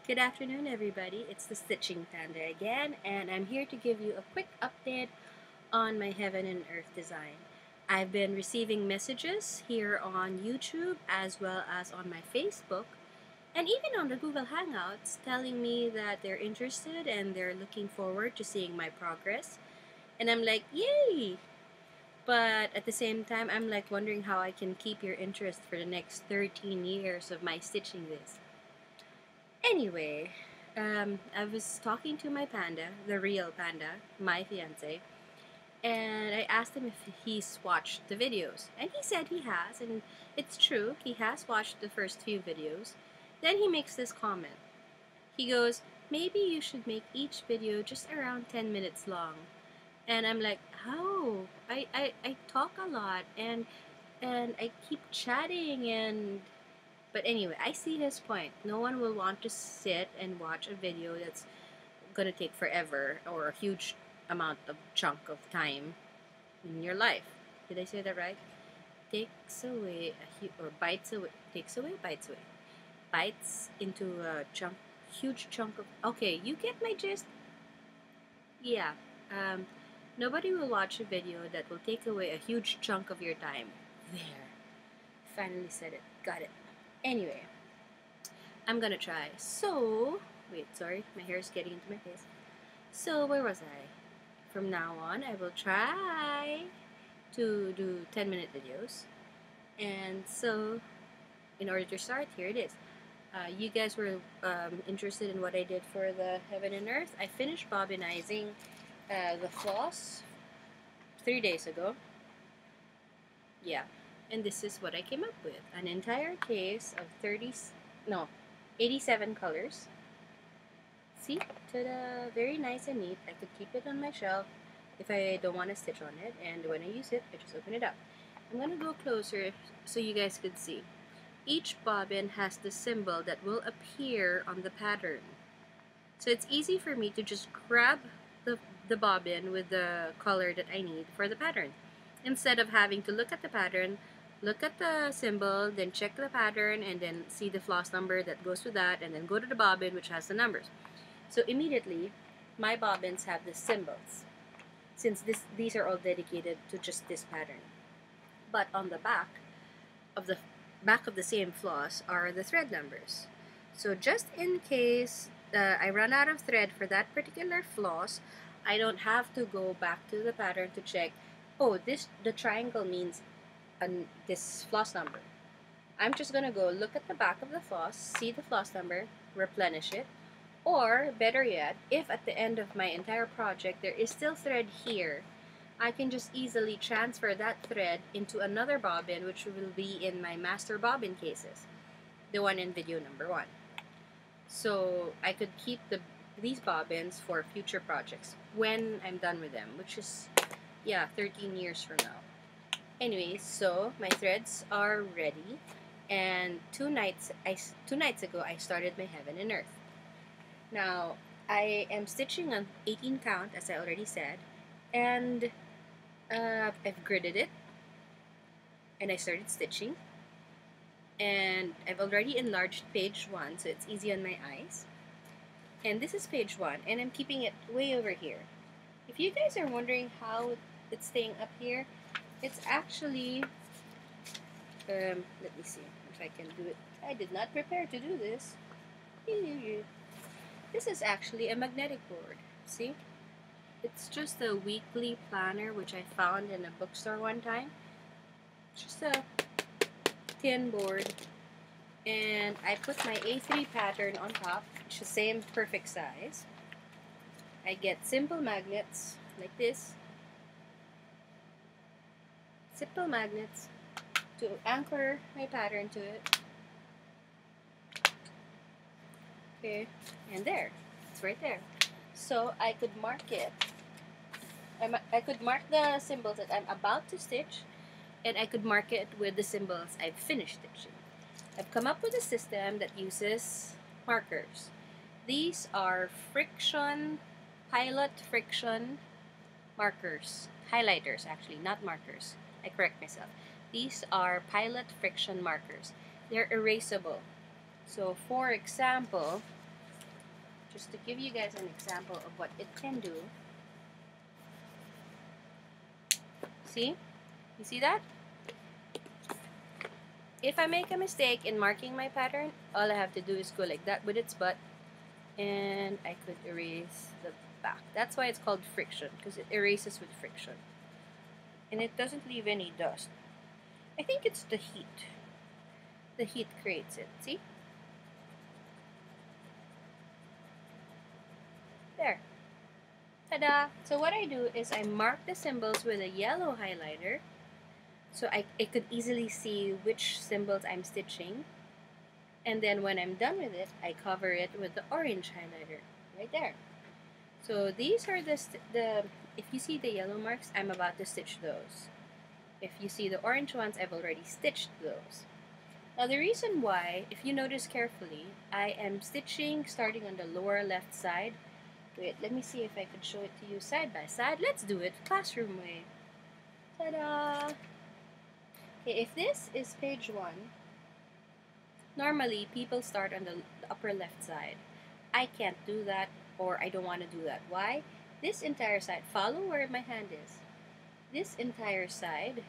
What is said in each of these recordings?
Good afternoon, everybody. It's the Stitching Panda again, and I'm here to give you a quick update on my Heaven and Earth design. I've been receiving messages here on YouTube as well as on my Facebook and even on the Google Hangouts telling me that they're interested and they're looking forward to seeing my progress. And I'm like, yay! But at the same time, I'm like wondering how I can keep your interest for the next 13 years of my stitching this. Anyway, I was talking to my panda, the real panda, my fiance, and I asked him if he's watched the videos. And he said he has, and it's true, he has watched the first few videos. Then he makes this comment. He goes, maybe you should make each video just around 10 minutes long. And I'm like, how? I talk a lot and I keep chatting and but anyway, I see his point. No one will want to sit and watch a video that's gonna take forever or a huge amount of chunk of time in your life. Did I say that right? Takes away or bites away. Takes away, bites away. Bites into a huge chunk of. Okay, you get my gist. Yeah. Um, Nobody will watch a video that will take away a huge chunk of your time. There. Finally said it. Got it. Anyway, I'm gonna try. So, wait, sorry, my hair is getting into my face. So, where was I? From now on, I will try to do 10-minute videos. And so, in order to start, here it is. You guys were interested in what I did for the Heaven and Earth. I finished bobbinizing the floss 3 days ago. Yeah, and this is what I came up with. An entire case of 87 colors. See? Ta-da! Very nice and neat. I could keep it on my shelf if I don't want to stitch on it, and when I use it, I just open it up. I'm going to go closer so you guys could see. Each bobbin has the symbol that will appear on the pattern. So it's easy for me to just grab the bobbin with the color that I need for the pattern, instead of having to look at the pattern, look at the symbol, then check the pattern, and then see the floss number that goes with that, and then go to the bobbin which has the numbers. So immediately, my bobbins have the symbols, since these are all dedicated to just this pattern. But on the back of the same floss are the thread numbers. So just in case I run out of thread for that particular floss, I don't have to go back to the pattern to check, oh, the triangle means this floss number. I'm just gonna go look at the back of the floss, see the floss number, replenish it, or better yet, if at the end of my entire project there is still thread here, I can just easily transfer that thread into another bobbin, which will be in my master bobbin cases, the one in video number 1. So I could keep these bobbins for future projects when I'm done with them, which is, yeah, 13 years from now. Anyways, so my threads are ready, and two nights ago I started my Heaven and Earth. Now I am stitching on 18 count, as I already said, and I've gridded it, and I started stitching, and I've already enlarged page 1 so it's easy on my eyes. And this is page 1, and I'm keeping it way over here. If you guys are wondering how it's staying up here, it's actually, let me see if I can do it. I did not prepare to do this. This is actually a magnetic board. See? It's just a weekly planner which I found in a bookstore one time. Just a tin board. And I put my A3 pattern on top, which is the same perfect size. I get simple magnets like this. Simple magnets to anchor my pattern to it. Okay, and there, it's right there. So I could mark it. I could mark the symbols that I'm about to stitch, and I could mark it with the symbols I've finished stitching. I've come up with a system that uses markers. These are pilot friction markers. Highlighters, actually, not markers. I correct myself. These are pilot friction markers. They're erasable. So, for example, just to give you guys an example of what it can do. See? You see that? If I make a mistake in marking my pattern, all I have to do is go like that with its butt, and I could erase the back. That's why it's called friction, because it erases with friction. And it doesn't leave any dust. I think it's the heat. The heat creates it. See? There. Ta-da! So what I do is I mark the symbols with a yellow highlighter, so I could easily see which symbols I'm stitching. And then when I'm done with it, I cover it with the orange highlighter right there. So these are the if you see the yellow marks, I'm about to stitch those. If you see the orange ones, I've already stitched those. Now the reason why, if you notice carefully, I am stitching starting on the lower left side. Wait, let me see if I could show it to you side by side. Let's do it classroom way. Ta-da! Okay, if this is page 1, normally people start on the upper left side. I can't do that, or I don't want to do that. Why? This entire side, follow where my hand is. This entire side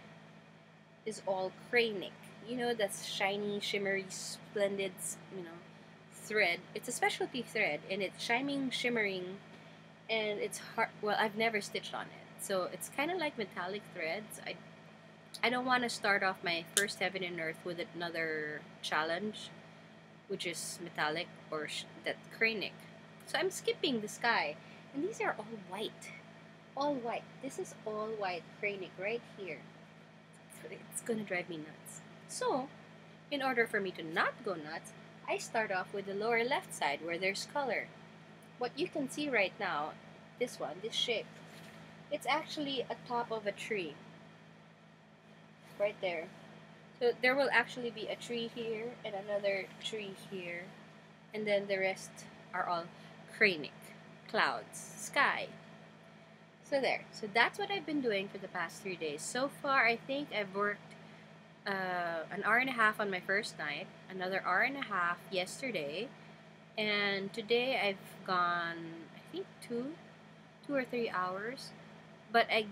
is all cranic. You know, that's shiny, shimmery, splendid, thread. It's a specialty thread, and it's shining, shimmering, and it's hard. Well, I've never stitched on it, so it's kind of like metallic threads. I don't want to start off my first Heaven and Earth with another challenge, which is metallic or that cranic. So I'm skipping the sky, and these are all white. All white. This is all white cranic right here. It's gonna drive me nuts. So, in order for me to not go nuts, I start off with the lower left side where there's color. What you can see right now, this one, this shape, it's actually a top of a tree. Right there. So there will actually be a tree here and another tree here, and then the rest are all cranic, clouds, sky. So there. So that's what I've been doing for the past 3 days. So far, I think I've worked an hour and a half on my first night, another hour and a half yesterday, and today I've gone, I think, 2 or 3 hours. But I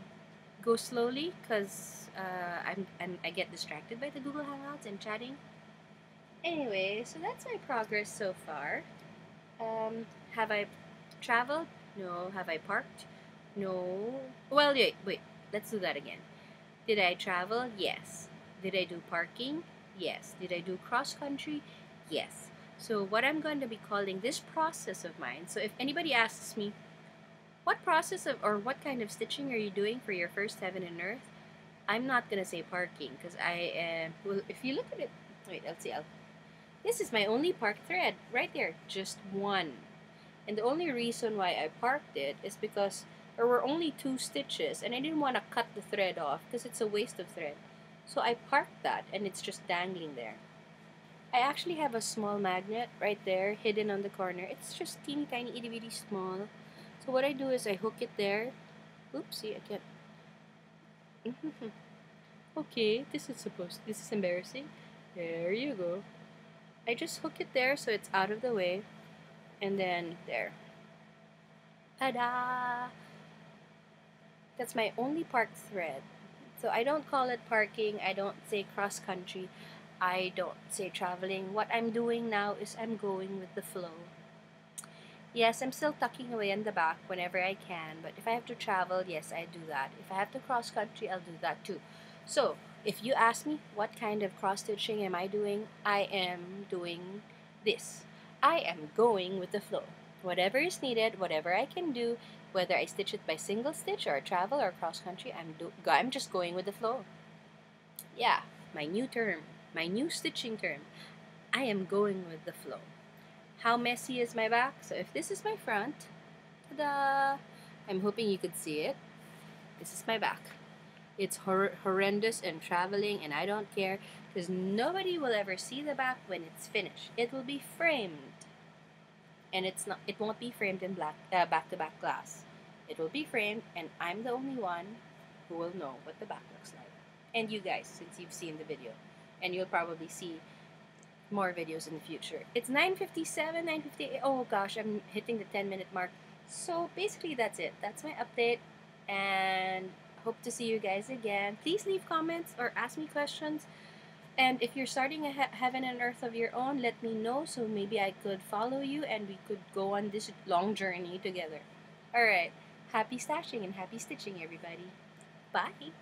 go slowly because I get distracted by the Google Hangouts and chatting. Anyway, so that's my progress so far. Have I traveled? No. Have I parked? No. Well, wait. Let's do that again. Did I travel? Yes. Did I do parking? Yes. Did I do cross country? Yes. So what I'm going to be calling this process of mine, so if anybody asks me, what process of or what kind of stitching are you doing for your first Heaven and Earth? I'm not gonna say parking because I am. Well, if you look at it, wait, let's see. This is my only parked thread right there, just one. And the only reason why I parked it is because there were only 2 stitches, and I didn't want to cut the thread off because it's a waste of thread. So I parked that, and it's just dangling there. I actually have a small magnet right there, hidden on the corner. It's just teeny tiny, itty bitty small. So what I do is I hook it there. Oopsie, I can't. Okay, this is embarrassing. There you go. I just hook it there so it's out of the way. And then there. Ta-da! That's my only parked thread. So I don't call it parking. I don't say cross country. I don't say traveling. What I'm doing now is I'm going with the flow. Yes, I'm still tucking away in the back whenever I can, but if I have to travel, yes, I do that. If I have to cross country, I'll do that too. So, if you ask me what kind of cross stitching am I doing, I am doing this. I am going with the flow. Whatever is needed, whatever I can do, whether I stitch it by single stitch or travel or cross country, I'm just going with the flow. Yeah, my new term, my new stitching term. I am going with the flow. How messy is my back? So if this is my front, ta-da! I'm hoping you could see it. This is my back. It's horrendous and traveling, and I don't care because nobody will ever see the back when it's finished. It will be framed, and it won't be framed in back-to-back glass. It will be framed, and I'm the only one who will know what the back looks like. And you guys, since you've seen the video, and you'll probably see more videos in the future. It's 9:57, 9:58. Oh gosh, I'm hitting the 10-minute mark. So basically that's it. That's my update, and hope to see you guys again. Please leave comments or ask me questions. And if you're starting a heaven and earth of your own, let me know so maybe I could follow you and we could go on this long journey together. Alright, happy stashing and happy stitching, everybody. Bye!